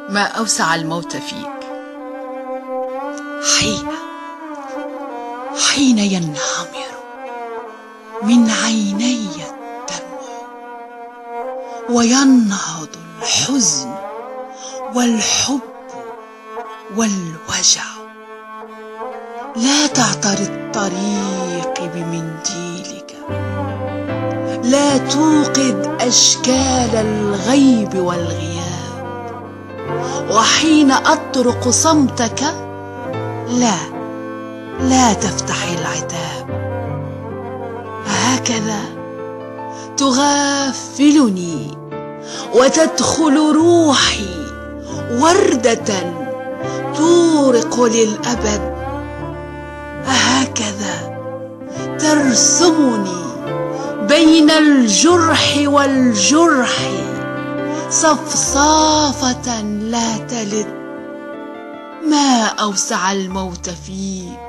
ما أوسع الموت فيك. حين ينهمر من عيني الدمع وينهض الحزن والحب والوجع، لا تعترض الطريق بمنديلك، لا توقد أشكال الغيب والغياب، وحين أطرق صمتك لا تفتح العتاب. هكذا تغافلني وتدخل روحي وردة تورق للأبد. هكذا ترسمني بين الجرح والجرح صفصافة لا تلد. ما أوسع الموت فيك،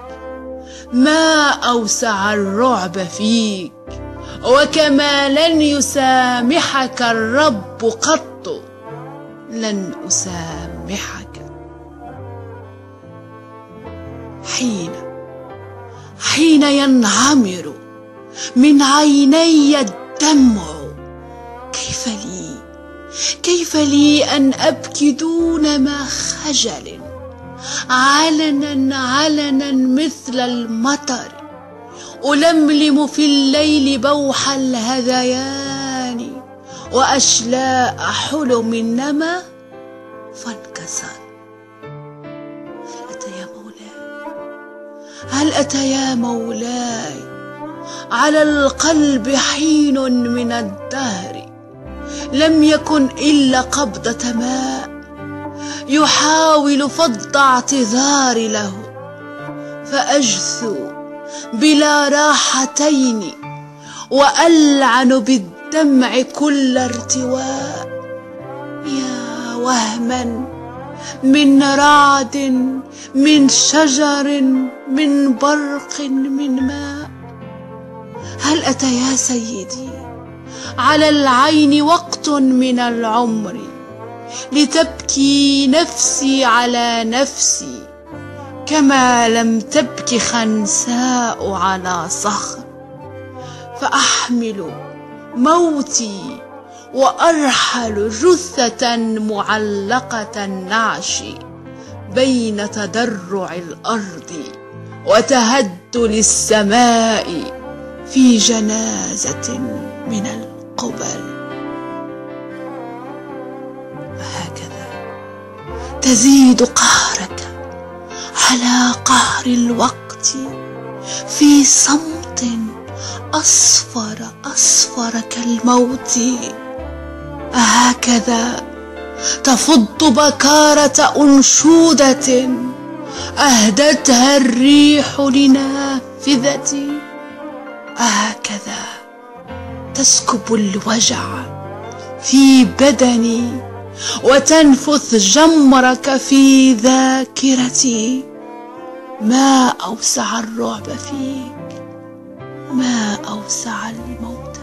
ما أوسع الرعب فيك، وكما لن يسامحك الرب قط لن أسامحك. حين ينهمر من عيني الدمع، كيف لي أن أبكي دون ما خجل، علنا مثل المطر، ألملم في الليل بوح الهذيان، وأشلاء حلم نما فانكسر. هل أتى يا مولاي على القلب حين من الدهر لم يكن إلا قبضة ماء يحاول فض اعتذاري له، فأجثو بلا راحتين وألعن بالدمع كل ارتواء. يا وهما من رعد، من شجر، من برق، من ماء. هل أتى يا سيدي على العين وقت من العمر لتبكي نفسي على نفسي، كما لم تبكي خنساء على صخر، فأحمل موتي وأرحل جثة معلقة النعش بين تدرع الأرض وتهدل السماء في جنازة من القبل. وهكذا تزيد قهرك على قهر الوقت في صمت أصفر كالموت. هكذا تفض بكارة أنشودة أهدتها الريح لنافذتي. هكذا تسكب الوجع في بدني وتنفث جمرك في ذاكرتي. ما أوسع الرعب فيك، ما أوسع الموت